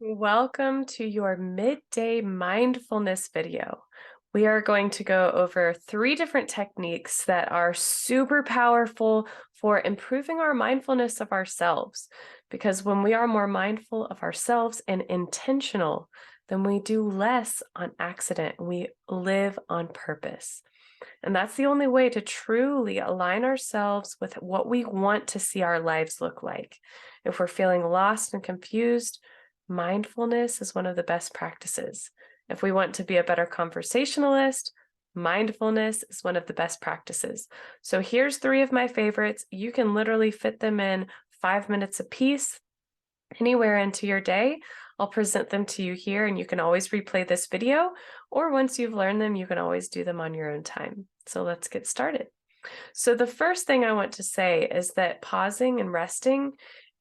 Welcome to your midday mindfulness video. We are going to go over 3 different techniques that are super powerful for improving our mindfulness of ourselves. Because when we are more mindful of ourselves and intentional, then we do less on accident. We live on purpose. And that's the only way to truly align ourselves with what we want to see our lives look like. If we're feeling lost and confused, mindfulness is one of the best practices. If we want to be a better conversationalist, mindfulness is one of the best practices. So here's 3 of my favorites. You can literally fit them in 5 minutes apiece anywhere into your day. I'll present them to you here, and you can always replay this video, or once you've learned them, you can always do them on your own time. So let's get started. So the first thing I want to say is that pausing and resting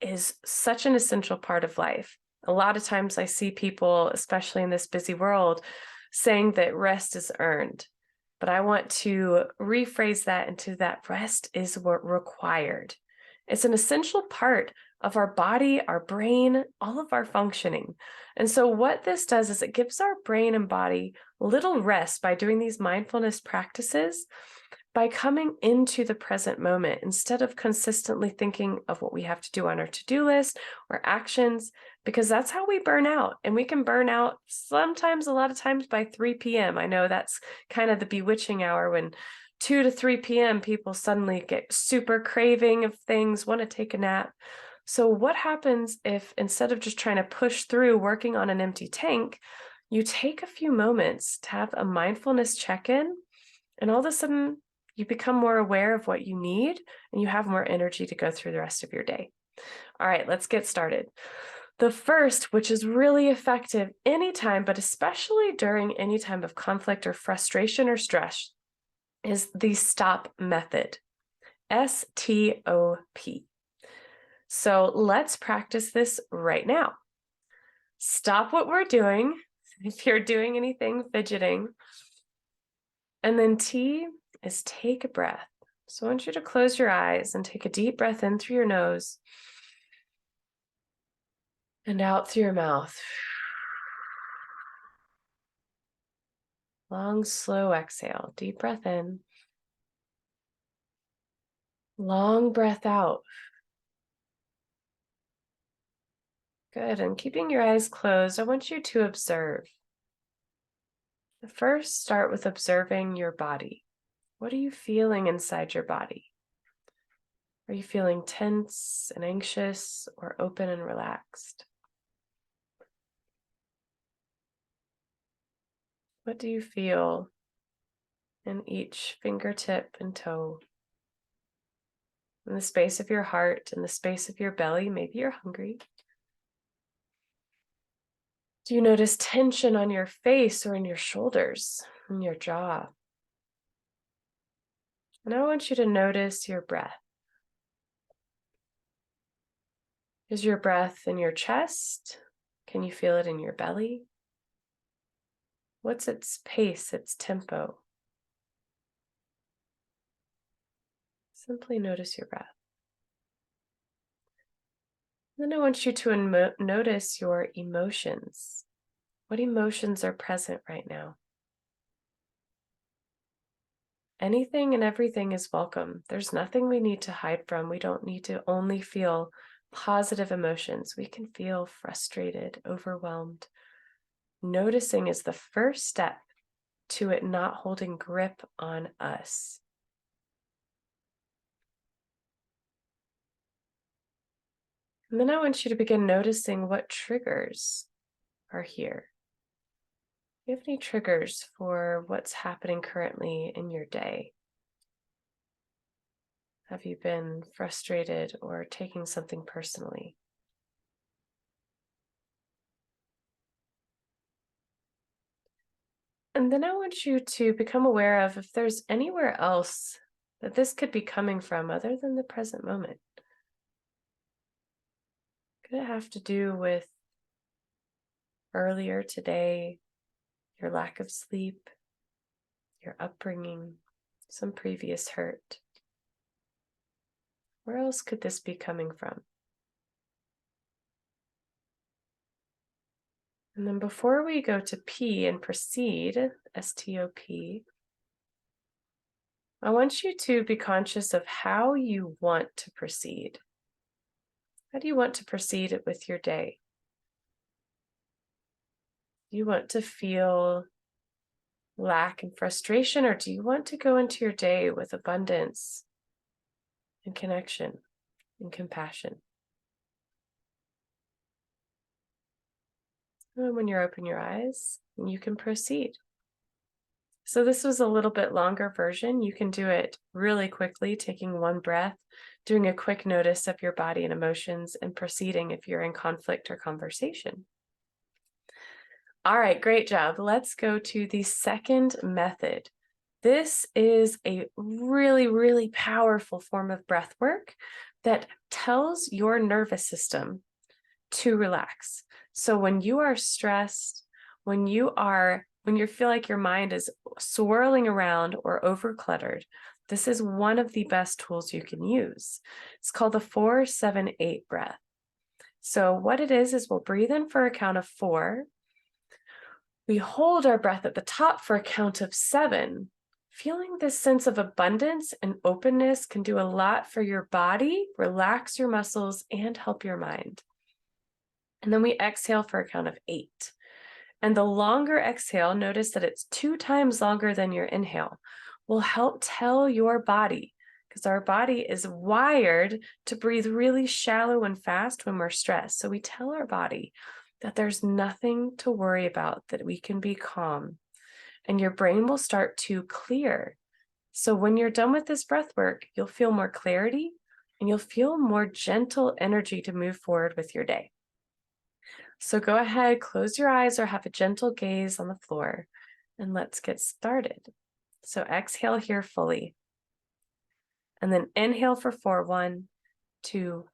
is such an essential part of life. A lot of times I see people, especially in this busy world, saying that rest is earned. But I want to rephrase that into that rest is what required. It's an essential part of our body, our brain, all of our functioning. And so what this does is it gives our brain and body little rest by doing these mindfulness practices, by coming into the present moment instead of consistently thinking of what we have to do on our to-do list or actions, because that's how we burn out. And we can burn out sometimes, a lot of times by 3 p.m. I know that's kind of the bewitching hour when 2 to 3 p.m. people suddenly get super craving of things, want to take a nap. So what happens if instead of just trying to push through working on an empty tank, you take a few moments to have a mindfulness check-in, and all of a sudden you become more aware of what you need and you have more energy to go through the rest of your day. All right, let's get started. The first, which is really effective anytime, but especially during any time of conflict or frustration or stress, is the stop method. STOP. So let's practice this right now. Stop what we're doing if you're doing anything fidgeting. And then T is take a breath. So I want you to close your eyes and take a deep breath in through your nose and out through your mouth. Long, slow exhale. Deep breath in. Long breath out. Good. And keeping your eyes closed, I want you to observe. First, start with observing your body. What are you feeling inside your body? Are you feeling tense and anxious or open and relaxed? What do you feel in each fingertip and toe? In the space of your heart, in the space of your belly, maybe you're hungry. Do you notice tension on your face or in your shoulders, in your jaw? And I want you to notice your breath. Is your breath in your chest? Can you feel it in your belly? What's its pace, its tempo? Simply notice your breath. Then I want you to notice your emotions. What emotions are present right now? Anything and everything is welcome. There's nothing we need to hide from. We don't need to only feel positive emotions. We can feel frustrated, overwhelmed. Noticing is the first step to it not holding grip on us. And then I want you to begin noticing what triggers are here. Do you have any triggers for what's happening currently in your day? Have you been frustrated or taking something personally? And then I want you to become aware of if there's anywhere else that this could be coming from other than the present moment. Could it have to do with earlier today, your lack of sleep, your upbringing, some previous hurt? Where else could this be coming from? And then before we go to P and proceed, STOP, I want you to be conscious of how you want to proceed. How do you want to proceed with your day? Do you want to feel lack and frustration, or do you want to go into your day with abundance and connection and compassion? And when you open your eyes, you can proceed. So this was a little bit longer version. You can do it really quickly, taking one breath, doing a quick notice of your body and emotions, and proceeding if you're in conflict or conversation. All right, great job. Let's go to the second method. This is a really, really powerful form of breath work that tells your nervous system to relax. So when you are stressed, when you feel like your mind is swirling around or overcluttered, this is one of the best tools you can use. It's called the 4-7-8 breath. So what it is we'll breathe in for a count of 4. We hold our breath at the top for a count of 7. Feeling this sense of abundance and openness can do a lot for your body, relax your muscles, and help your mind. And then we exhale for a count of 8. And the longer exhale, notice that it's 2 times longer than your inhale, will help tell your body, because our body is wired to breathe really shallow and fast when we're stressed. So we tell our body that there's nothing to worry about, that we can be calm, and your brain will start to clear. So when you're done with this breath work, you'll feel more clarity and you'll feel more gentle energy to move forward with your day. So go ahead, close your eyes or have a gentle gaze on the floor, and let's get started. So exhale here fully. And then inhale for 4, 1, 2,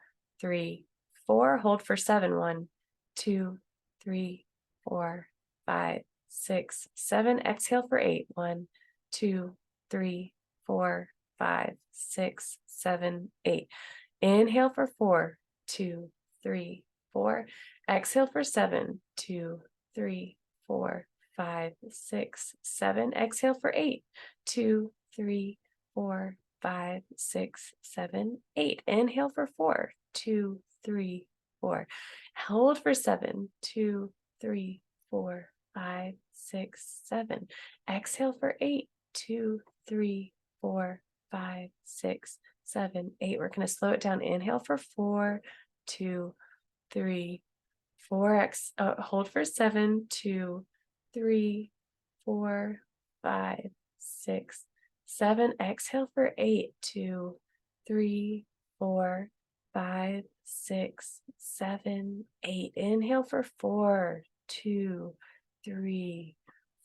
3, 4. Hold for 7, 1, 2, 3, 4, 5, 6, 7. Exhale for 8, 1, 2, 3, 4, 5, 6, 7, 8. Inhale for 4, 2, 3, 4. Exhale for 7, 2, 3, 4, 5, 6, 7. Exhale for 8, 2, 3, 4, 5, 6, 7, 8. Inhale for 4, 2, 3, 4. Hold for 7, 2, 3, 4, 5, 6, 7. Exhale for 8, 2, 3, 4, 5, 6, 7, 8. We're going to slow it down. Inhale for 4, 2, 3, 4. Hold for 7, 2, 3, 4, 5, 6, 7. Exhale for 8, 2, 3, 4, 5, 6, 7, 8. Inhale for 4, 2, 3,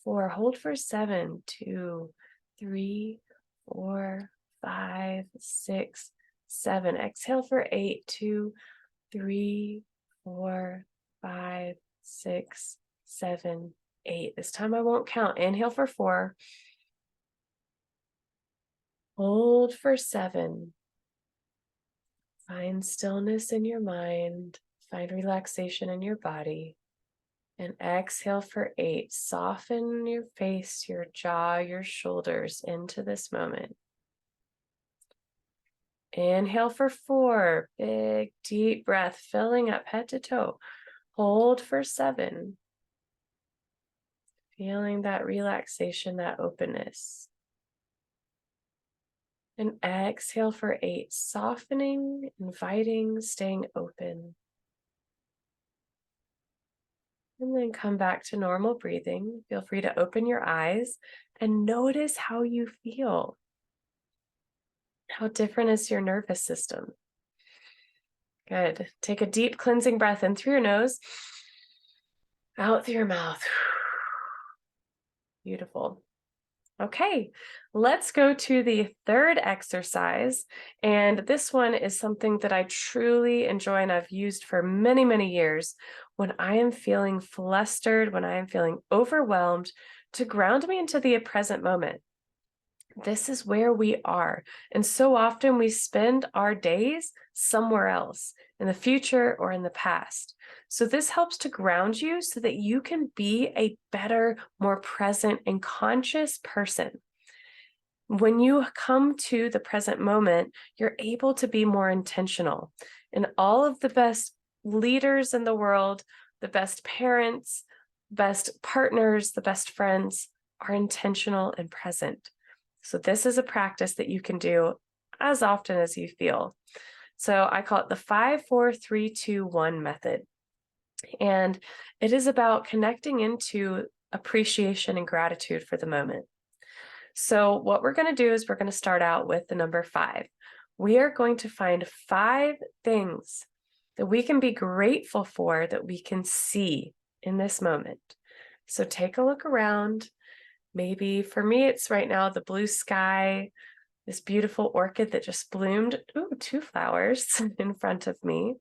4. Hold for 7, 2, 3, 4, 5, 6, 7. Exhale for 8, 2, 3, 4, 5, 6, 7, 8. This time I won't count. Inhale for 4. Hold for 7. Find stillness in your mind. Find relaxation in your body. And exhale for 8. Soften your face, your jaw, your shoulders into this moment. Inhale for 4. Big, deep breath, filling up head to toe. Hold for 7. Feeling that relaxation, that openness. And exhale for 8. Softening, inviting, staying open. And then come back to normal breathing. Feel free to open your eyes and notice how you feel. How different is your nervous system? Good. Take a deep cleansing breath in through your nose, out through your mouth. Beautiful. Okay, let's go to the third exercise. And this one is something that I truly enjoy and I've used for many, many years when I am feeling flustered, when I am feeling overwhelmed, to ground me into the present moment. This is where we are. And so often we spend our days somewhere else. in the future, or in the past. So this helps to ground you so that you can be a better, more present and conscious person. When you come to the present moment, you're able to be more intentional. And all of the best leaders in the world, the best parents, best partners, the best friends are intentional and present. So this is a practice that you can do as often as you feel. So I call it the 5-4-3-2-1 method. And it is about connecting into appreciation and gratitude for the moment. So what we're going to do is we're going to start out with the number 5. We are going to find 5 things that we can be grateful for, that we can see in this moment. So take a look around. Maybe for me, it's right now the blue sky, this beautiful orchid that just bloomed. Ooh, 2 flowers in front of me.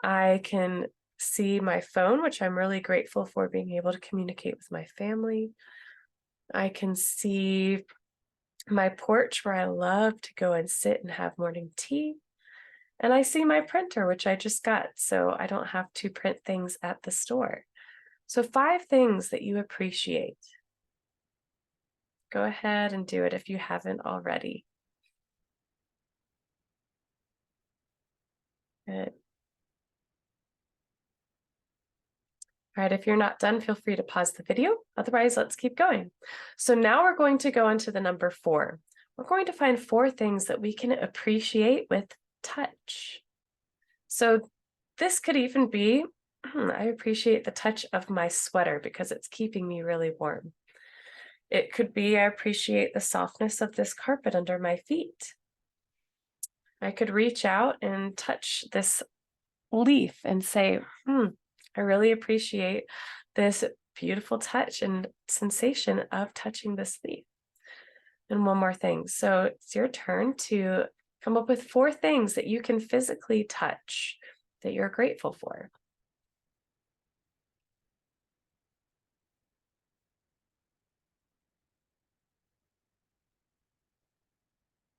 I can see my phone, which I'm really grateful for being able to communicate with my family. I can see my porch where I love to go and sit and have morning tea. And I see my printer, which I just got, so I don't have to print things at the store. So 5 things that you appreciate. Go ahead and do it if you haven't already. Good. All right, if you're not done, feel free to pause the video. Otherwise, let's keep going. So now we're going to go into the number 4. We're going to find 4 things that we can appreciate with touch. So this could even be, I appreciate the touch of my sweater because it's keeping me really warm. It could be, I appreciate the softness of this carpet under my feet. I could reach out and touch this leaf and say, I really appreciate this beautiful touch and sensation of touching this leaf. And one more thing. So it's your turn to come up with 4 things that you can physically touch that you're grateful for.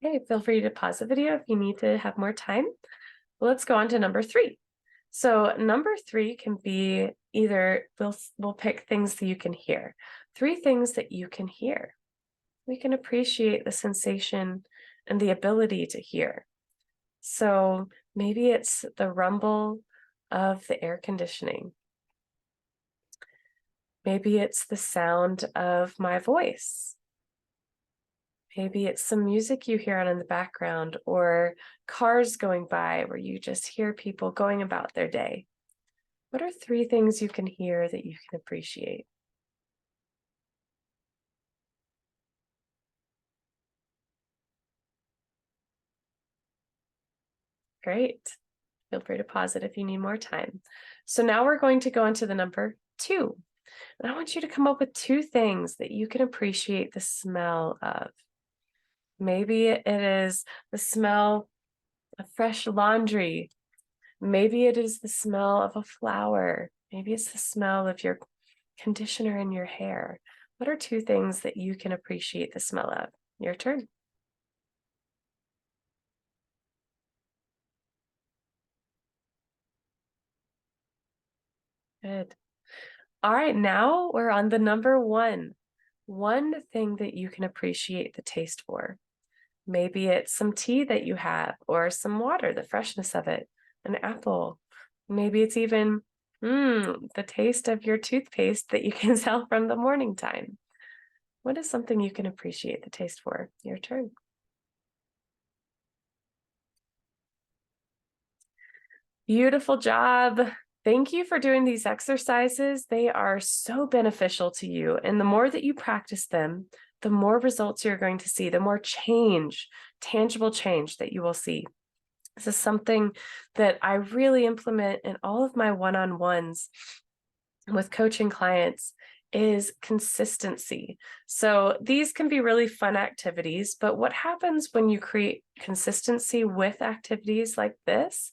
Okay, feel free to pause the video if you need to have more time. Let's go on to number 3. So number 3 can be either, we'll pick things that you can hear. 3 things that you can hear. We can appreciate the sensation and the ability to hear. So maybe it's the rumble of the air conditioning. Maybe it's the sound of my voice. Maybe it's some music you hear on in the background, or cars going by where you just hear people going about their day. What are 3 things you can hear that you can appreciate? Great. Feel free to pause it if you need more time. So now we're going to go into the number 2. And I want you to come up with 2 things that you can appreciate the smell of. Maybe it is the smell of fresh laundry. Maybe it is the smell of a flower. Maybe it's the smell of your conditioner in your hair. What are 2 things that you can appreciate the smell of? Your turn. Good. All right, now we're on the number 1. One thing that you can appreciate the taste for. Maybe it's some tea that you have, or some water, the freshness of it, an apple. Maybe it's even the taste of your toothpaste that you can sell from the morning time. What is something you can appreciate the taste for? Your turn. Beautiful job. Thank you for doing these exercises. They are so beneficial to you. And the more that you practice them, the more results you're going to see, the more change, tangible change that you will see. This is something that I really implement in all of my one-on-ones with coaching clients, is consistency. So these can be really fun activities, but what happens when you create consistency with activities like this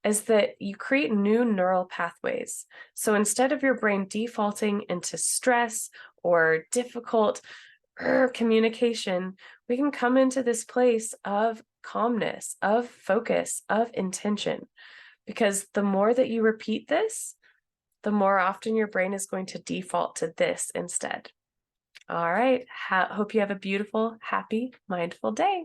is that you create new neural pathways. So instead of your brain defaulting into stress or difficult communication, we can come into this place of calmness, of focus, of intention. because the more that you repeat this, the more often your brain is going to default to this instead. All right. Hope you have a beautiful, happy, mindful day.